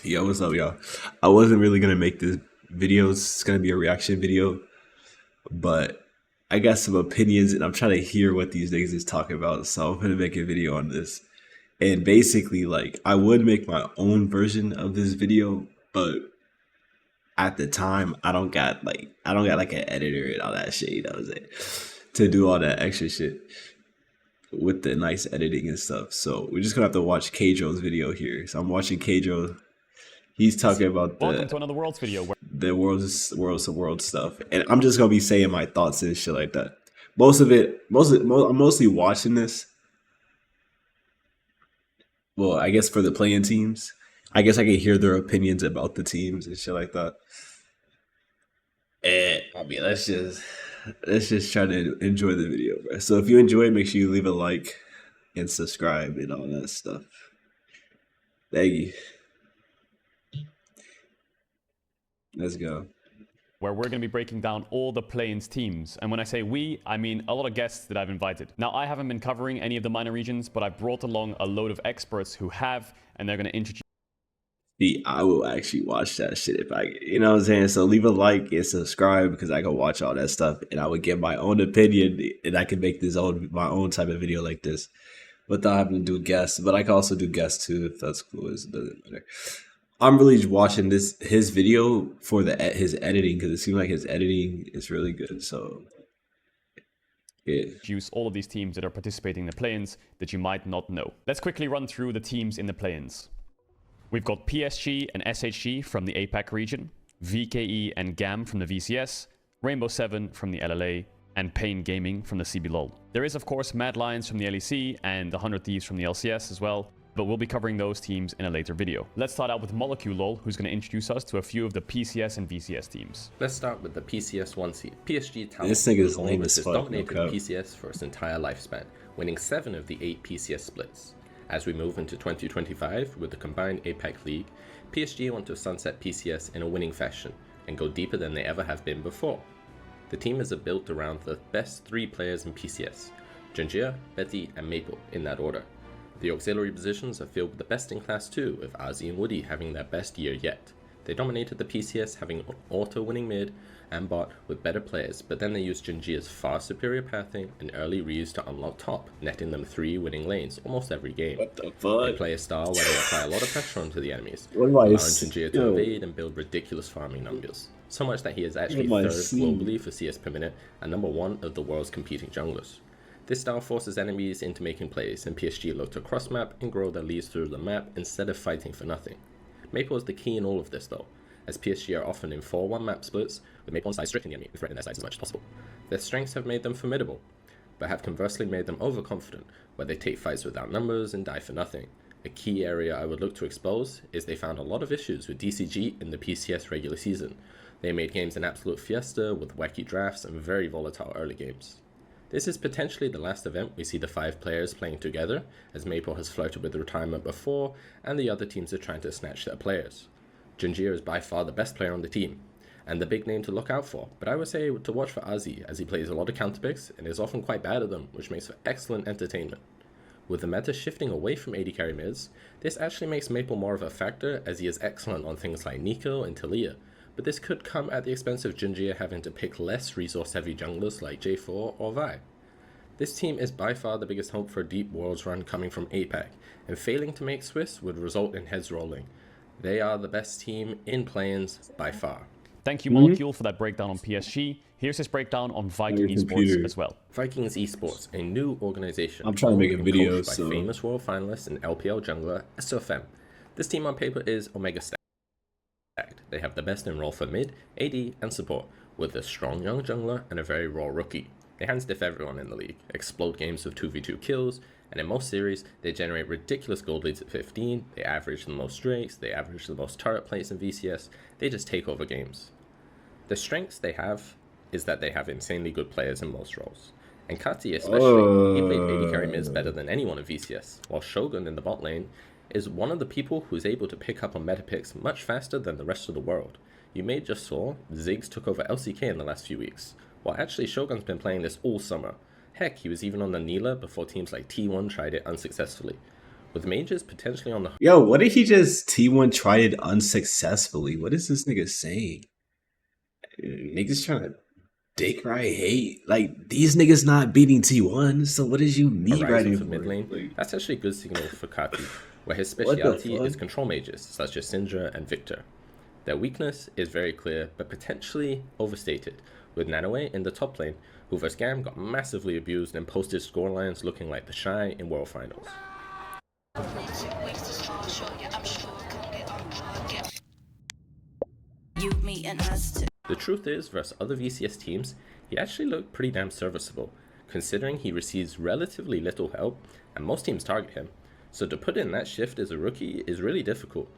Yo, what's up, y'all? I wasn't really gonna make this video. It's gonna be a reaction video, but I got some opinions and I'm trying to hear what these niggas is talking about. So I'm gonna make a video on this. And basically, like, I would make my own version of this video, but at the time, I don't got like an editor and all that shit. You know what I'm saying? To do all that extra shit with the nice editing and stuff. So we're just gonna have to watch Kadro's video here. So I'm watching Kadro. He's talking about Welcome to another Worlds video. the world stuff, and I'm just gonna be saying my thoughts and shit like that. Most of it, I'm mostly watching this. Well, I guess for the playing teams, I guess I can hear their opinions about the teams and shit like that. And I mean, let's just try to enjoy the video, bro. So if you enjoy it, make sure you leave a like and subscribe and all that stuff. Thank you. Let's go. Where we're going to be breaking down all the play-ins teams. And when I say we, I mean a lot of guests that I've invited. Now, I haven't been covering any of the minor regions, but I brought along a load of experts who have, and they're going to introduce. See, I will actually watch that shit if you know what I'm saying? So leave a like and subscribe because I can watch all that stuff and I would give my own opinion and I can make my own type of video like this without having to do guests. But I can also do guests too if that's cool. It doesn't matter. I'm really watching his video for his editing because it seems like his editing is really good. So yeah. Use all of these teams that are participating in the play-ins that you might not know. Let's quickly run through the teams in the play-ins. We've got PSG and SHG from the APAC region, VKE and GAM from the VCS, Rainbow 7 from the LLA, and Pain Gaming from the CBLOL. There is, of course, Mad Lions from the LEC and the 100 Thieves from the LCS as well, but we'll be covering those teams in a later video. Let's start out with Molecule LOL, who's going to introduce us to a few of the PCS and VCS teams. Let's start with the PCS 1 seed, PSG Talon. This nigga's lame as fuck. Dominated PCS for its entire lifespan, winning 7 of the 8 PCS splits. As we move into 2025 with the combined APAC League, PSG want to sunset PCS in a winning fashion and go deeper than they ever have been before. The team is built around the best 3 players in PCS, Junjia, Betty, and Maple in that order. The auxiliary positions are filled with the best in class too, with Ozzy and Woody having their best year yet. They dominated the PCS, having auto-winning mid and bot with better players, but then they used Junjia's far superior pathing and early reuse to unlock top, netting them 3 winning lanes almost every game. What the fuck? They play a style where they apply a lot of pressure onto the enemies, What am I allowing Junjia to evade and build ridiculous farming numbers. So much that he is actually third globally for CS per minute and number 1 of the world's competing junglers. This style forces enemies into making plays, and PSG look to cross-map and grow their leads through the map instead of fighting for nothing. Maple is the key in all of this though, as PSG are often in 4-1 map splits, with Maple on side striking the enemy and threatening their sides as much as possible. Their strengths have made them formidable, but have conversely made them overconfident, where they take fights without numbers and die for nothing. A key area I would look to expose is they found a lot of issues with DCG in the PCS regular season. They made games an absolute fiesta with wacky drafts and very volatile early games. This is potentially the last event we see the 5 players playing together, as Maple has flirted with retirement before, and the other teams are trying to snatch their players. Junjia is by far the best player on the team, and the big name to look out for, but I would say to watch for Ozzy, as he plays a lot of counter picks and is often quite bad at them, which makes for excellent entertainment. With the meta shifting away from AD carry mids, this actually makes Maple more of a factor, as he is excellent on things like Nico and Talia, but this could come at the expense of Junjia having to pick less resource-heavy junglers like J4 or Vi. This team is by far the biggest hope for a deep Worlds run coming from APAC, and failing to make Swiss would result in heads rolling. They are the best team in play-ins by far. Thank you, Molecule, for that breakdown on PSG. Here's his breakdown on Vikings Esports as well. Vikings Esports, a new organization. I'm trying to make a video, by famous world finalist and LPL jungler SOFM. This team on paper is Omega stacked. They have the best in role for mid, AD, and support, with a strong young jungler and a very raw rookie. They hand stiff everyone in the league, explode games with 2v2 kills, and in most series, they generate ridiculous gold leads at 15, they average the most drakes, they average the most turret plays in VCS, they just take over games. The strengths they have is that they have insanely good players in most roles. And Kati especially, he played AD carry mids better than anyone in VCS, while Shogun in the bot lane is one of the people who's able to pick up on meta picks much faster than the rest of the world. You may just saw Ziggs took over LCK in the last few weeks. Well, actually, Shogun's been playing this all summer. Heck, he was even on the Neela before teams like T1 tried it unsuccessfully. with mages potentially on the Yo, what if he just T1 tried it unsuccessfully? What is this nigga saying? Niggas trying to dick right hate. Like, these niggas not beating T1, so what is you me horizon writing for for? mid lane, Like, that's actually a good signal for Kati, where his what the speciality fuck? is control mages, such as Syndra and Victor. Their weakness is very clear, but potentially overstated, with Nanoe in the top lane, who vs GAM got massively abused and posted scorelines looking like the Shy in World Finals. The truth is, versus other VCS teams, he actually looked pretty damn serviceable, considering he receives relatively little help and most teams target him, so to put in that shift as a rookie is really difficult,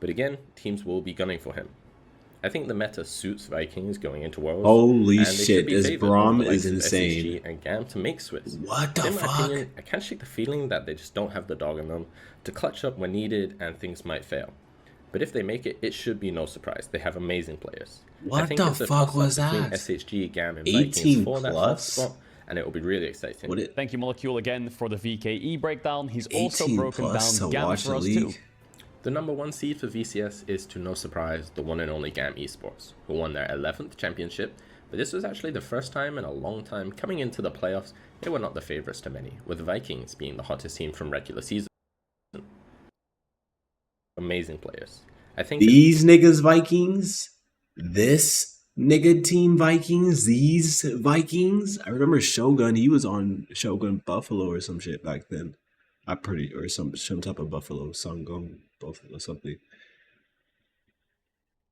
but again, teams will be gunning for him. I think the meta suits Vikings going into Worlds. Holy and they shit, should be this favored over Braum the likes is of insane. SHG and GAM to make Swiss. What the In my fuck? opinion, I can't shake the feeling that they just don't have the dog in them to clutch up when needed and things might fail. But if they make it, it should be no surprise. They have amazing players. What I think the it's a fuck toss-up was between that? SHG, GAM, and 18 Vikings for that fourth plus? spot, and it will be really exciting. What it, Thank you, Molecule, again for the VKE breakdown. He's also 18 broken plus down to GAM watch for the us league? too. The number 1 seed for VCS is, to no surprise, the one and only GAM Esports, who won their 11th championship, but this was actually the first time in a long time coming into the playoffs. They were not the favorites to many, with Vikings being the hottest team from regular season. Amazing players. I think these niggas Vikings? This nigga team Vikings? These Vikings? I remember Shogun, he was on Shogun Buffalo or some shit back then. Or some type of Buffalo, Sangong Buffalo, something.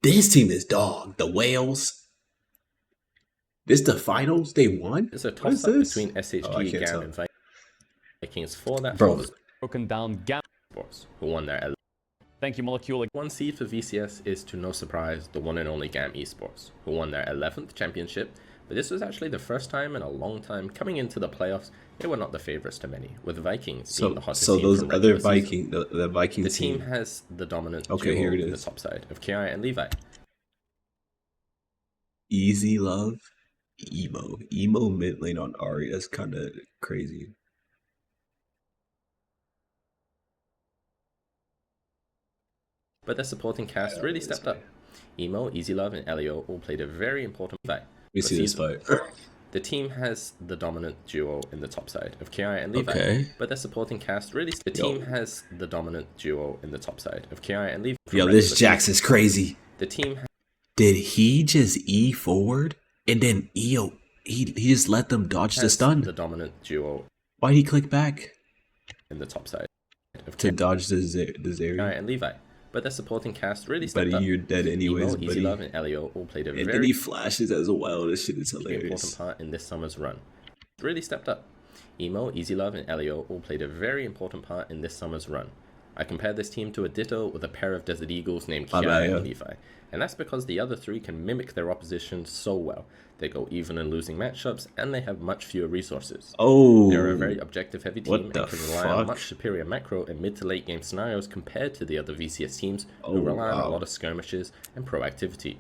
This team is dog. The Whales. This the finals? They won? it's a What is toss-up this? between Oh, I SHG, can't GAM, tell. and Vikings for that Bro. fourth Broken down GAM. Esports, who won their 11th. Thank you, Molecule. 1 seed for VCS is, to no surprise, the one and only GAM Esports, who won their 11th championship, but this was actually the first time in a long time coming into the playoffs. They were not the favorites to many, with Vikings being the hottest team those from other regular season. the Viking The team. team has the dominant Okay, duo here it in the is. top side of Kiai and Levi. Easy Love, emo mid lane on Ari. That's kind of crazy. But their supporting cast really stepped up. Emo, Easy Love, and Elio all played a very important fight. Let me see this fight. The team has the dominant duo in the top side of Kiai and Levi. Okay. But their supporting cast really... The team has the dominant duo in the top side of Kiai and Levi. Yo, this Jax is crazy. The team... Did he just E forward and then he just let them dodge the stun? The dominant duo Why'd he click back in the top side of to dodge the Zarya? Kiai and Levi. But their supporting cast really stepped Buddy, up. you're dead anyways, Emo, Easy buddy. Love, and Elio all played a And then very he flashes as well. This shit is important hilarious. part in this summer's run. Really stepped up. Emo, Easy Love, and Elio all played a very important part in this summer's run. I compared this team to a ditto with a pair of Desert Eagles named Kiai and Levi, and that's because the other three can mimic their opposition so well. They go even in losing matchups, and they have much fewer resources. Oh, They're a very objective-heavy team and the can rely on fuck? much superior macro and mid to late game scenarios compared to the other VCS teams who rely on a lot of skirmishes and proactivity.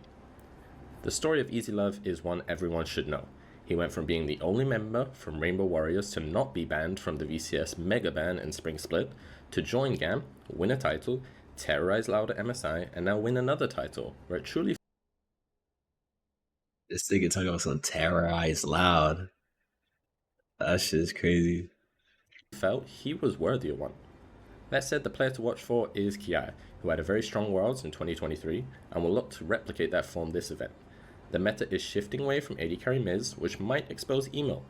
The story of Easy Love is one everyone should know. He went from being the only member from Rainbow Warriors to not be banned from the VCS Mega Ban and Spring Split, to join GAM, win a title, terrorize Loud at MSI, and now win another title, where it truly This nigga talking about some terrorize Loud. That shit is crazy. felt he was worthy of one. That said, the player to watch for is Kiai, who had a very strong Worlds in 2023 and will look to replicate that form this event. The meta is shifting away from AD carry Miz, which might expose Emo,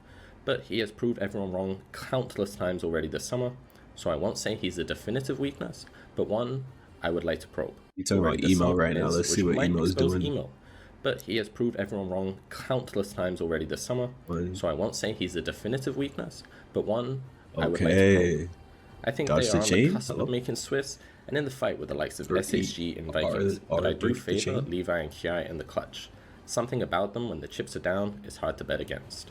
but he has proved everyone wrong countless times already this summer, so I won't say he's a definitive weakness, but one I would like to probe. You talking about Emo right now? Let's see what Emo's doing. But he has proved everyone wrong countless times already this summer, so I won't say he's a definitive weakness, but one I would like to probe. I think they are on the cusp of making Swiss, and in the fight with the likes of SHG and Vikings, but I do favor Levi and Kiai in the clutch. Something about them when the chips are down is hard to bet against.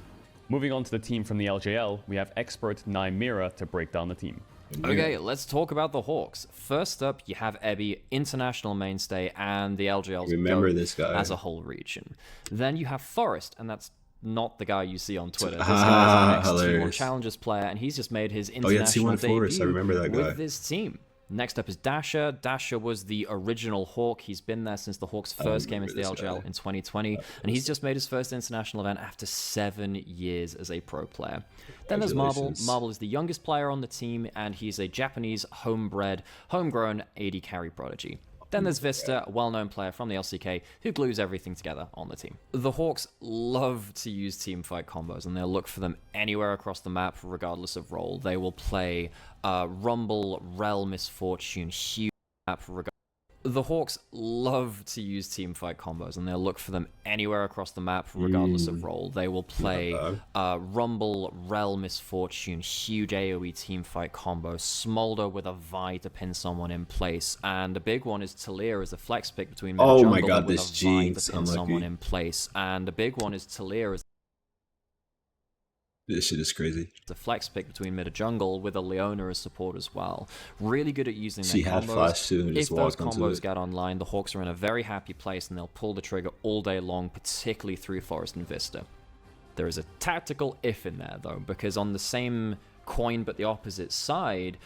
Moving on to the team from the LJL, we have expert Nymira to break down the team. Okay, let's talk about the Hawks. First up, you have Ebby, international mainstay, and the LJL's Remember GOAT this guy as a whole region. Then you have Forest, and that's not the guy you see on Twitter. This guy is an ex-T1 hilarious. Challengers player, and he's just made his Oh yeah, international T1 Forest. I debut remember that guy. with this team. Next up is Dasher. Dasher was the original Hawk. He's been there since the Hawks first came into the LGL in 2020, and he's just made his first international event after 7 years as a pro player. Then there's Marble. Marble is the youngest player on the team, and he's a Japanese homegrown AD carry prodigy. Then there's Vista, a well-known player from the LCK who glues everything together on the team. The Hawks love to use teamfight combos, and they'll look for them anywhere across the map regardless of role. They will play Rumble, Rel, Misfortune, huge map The Hawks love to use teamfight combos, and they'll look for them anywhere across the map regardless of role. They will play Rumble, Rel, Misfortune, huge AoE teamfight combo, Smolder with a Vi to pin someone in place, and a big one is Talir as a flex pick between mid and jungle. Oh my god, with this a Vi Jinx, to pin someone in place, and a big one is Talir as this shit is crazy. the flex pick between mid and jungle with a Leona as support as well. Really good at using She their had combos. flash too and If just those walked onto combos it. get online, the Hawks are in a very happy place and they'll pull the trigger all day long, particularly through Forest and Vista. There is a tactical if in there though, because on the same coin but the opposite side,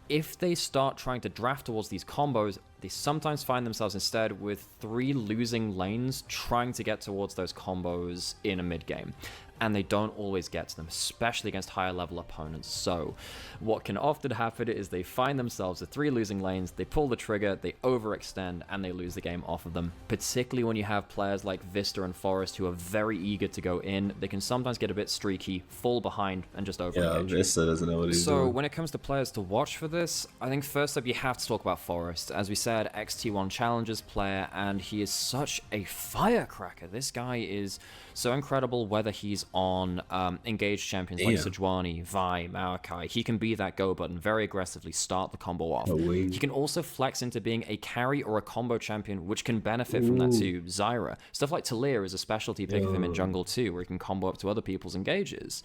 if they start trying to draft towards these combos, they sometimes find themselves instead with 3 losing lanes trying to get towards those combos in a mid game. And they don't always get to them, especially against higher level opponents. So what can often happen is they find themselves with 3 losing lanes, they pull the trigger, they overextend, and they lose the game off of them. Particularly when you have players like Vista and Forest who are very eager to go in, they can sometimes get a bit streaky, fall behind, and just overengage. Yeah, Vista doesn't know what he's So doing. when it comes to players to watch for this, I think first up you have to talk about Forest. As we said, ex-T1 Challengers player, and he is such a firecracker. This guy is so incredible, whether he's on engaged champions like Sejuani, Vi, Maokai. He can be that go button, very aggressively start the combo off. He can also flex into being a carry or a combo champion, which can benefit from that too. Zyra. Stuff like Talir is a specialty pick of him in jungle too, where he can combo up to other people's engages.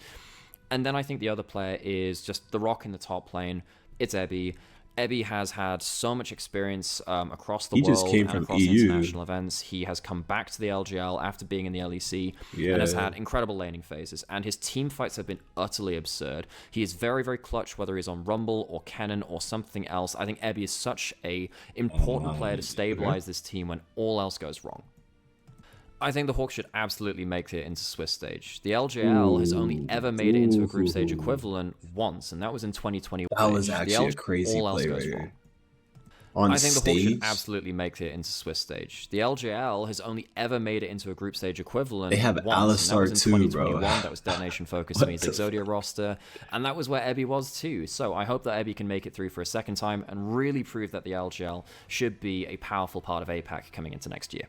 And then I think the other player is just the rock in the top lane. It's Ebby. Ebby has had so much experience across the world and across international events. He has come back to the LGL after being in the LEC and has had incredible laning phases. And his team fights have been utterly absurd. He is very, very clutch, whether he's on Rumble or Cannon or something else. I think Ebby is such a important player to stabilize this team when all else goes wrong. I think the Hawks should absolutely make it into Swiss stage. The LGL has only ever made it into a group stage equivalent once, and that was in 2021. That was actually a crazy play right here. On I think the Hawks stage? should absolutely make it into Swiss stage. The LGL has only ever made it into a group stage equivalent. They have once, and that was in Alistar too, bro. 2021. That was Detonation Focus Meets Exodia roster, and that was where Ebby was too. So I hope that Ebby can make it through for a second time and really prove that the LGL should be a powerful part of APAC coming into next year.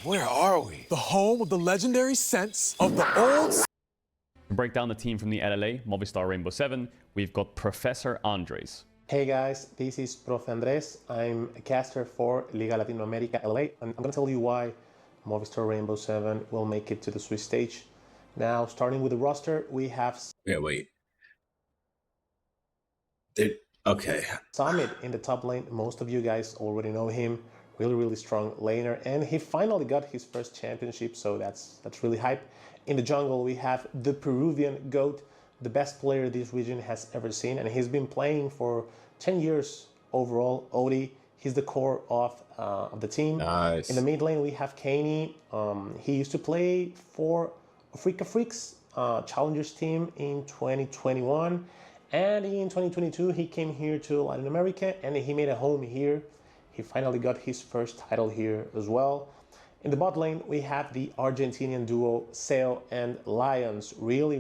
Where are we? The home of the legendary sense of the old... To break down the team from the LLA, Movistar Rainbow 7, we've got Professor Andres. Hey guys, this is Prof. Andres. I'm a caster for Liga Latinoamérica LA, and I'm going to tell you why Movistar Rainbow 7 will make it to the Swiss stage. Now, starting with the roster, we have... Yeah, wait. Okay. Summit in the top lane. Most of you guys already know him. Really strong laner, and he finally got his first championship, so that's really hype. In the jungle, we have the Peruvian GOAT, the best player this region has ever seen, and he's been playing for 10 years overall. Odie, he's the core of the team. Nice. In the mid lane, we have Kaney. He used to play for Africa Freaks Challengers team in 2021, and in 2022, he came here to Latin America, and he made a home here. He finally got his first title here as well. In the bot lane, we have the Argentinian duo Seo and Lions. Really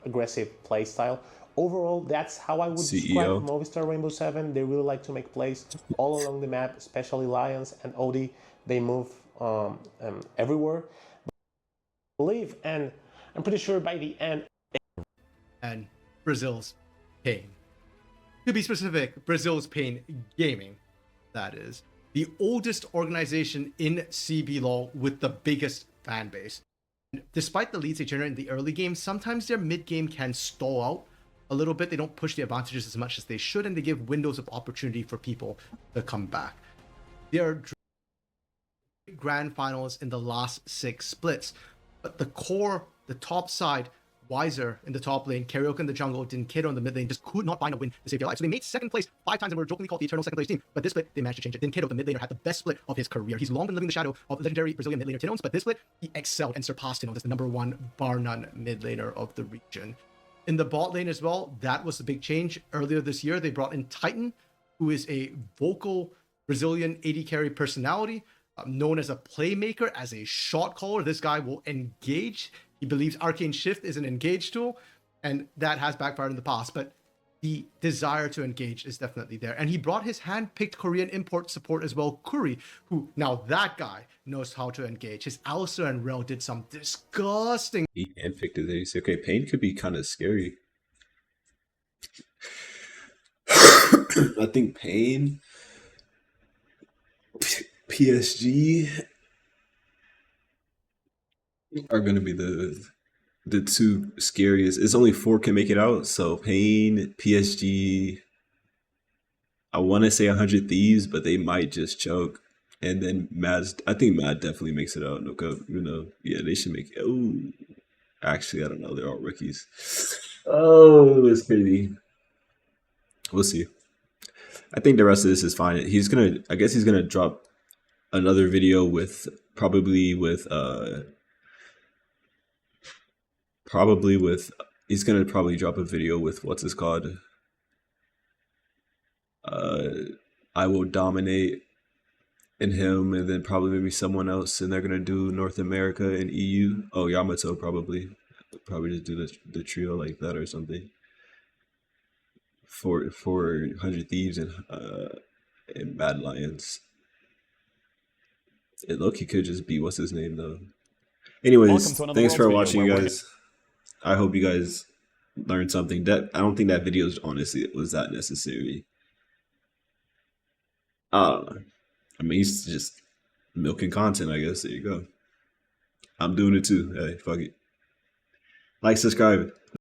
aggressive playstyle. Overall, that's how I would describe Movistar Rainbow 7. They really like to make plays all along the map, especially Lions and Odie. They move everywhere. I believe, and I'm pretty sure by the end... And Brazil's Pain. To be specific, Brazil's Pain Gaming, that is. The oldest organization in CBLOL with the biggest fan base. And despite the leads they generate in the early game, sometimes their mid game can stall out a little bit. They don't push the advantages as much as they should, and they give windows of opportunity for people to come back. They are grand finals in the last 6 splits. But the core, the top side, Wiser in the top lane, Karaoke in the jungle, Dinkato in the mid lane, just could not find a win to save their life. So they made second place 5 times and were jokingly called the eternal second place team. But this split, they managed to change it. Dinkato, the mid laner, had the best split of his career. He's long been living the shadow of legendary Brazilian mid laner Tinones, but this split, he excelled and surpassed Tinones as the #1 bar none mid laner of the region. In the bot lane as well, that was the big change. Earlier this year, they brought in Titan, who is a vocal Brazilian AD carry personality, known as a playmaker, as a shot caller. This guy will engage. He believes Arcane Shift is an engage tool, and that has backfired in the past, but the desire to engage is definitely there. And he brought his hand-picked Korean import support as well, Kuri, who now that guy knows how to engage. His Alistair and Rel did some disgusting... He handpicked his ADC. Okay, Pain could be kind of scary. I think Pain, PSG are going to be the 2 scariest. It's only 4 can make it out, so Pain, PSG, I want to say 100 Thieves, but they might just choke. And then I think Mad definitely makes it out. Yeah, they should make it. Oh, actually, I don't know. They're all rookies. Oh, it's crazy. We'll see. I think the rest of this is fine. I guess he's gonna drop another video with he's gonna probably drop a video with what's this called? I Will Dominate and him, and then probably maybe someone else, and they're gonna do North America and EU. Oh, Yamato probably just do the trio like that or something. For 100 Thieves and Mad Lions. It low-key could just be what's his name though. Anyways, thanks for watching, you guys. I hope you guys learned something. I don't think that video honestly was that necessary. I mean, he's just milking content, I guess. There you go. I'm doing it too. Hey, fuck it. Like, subscribe.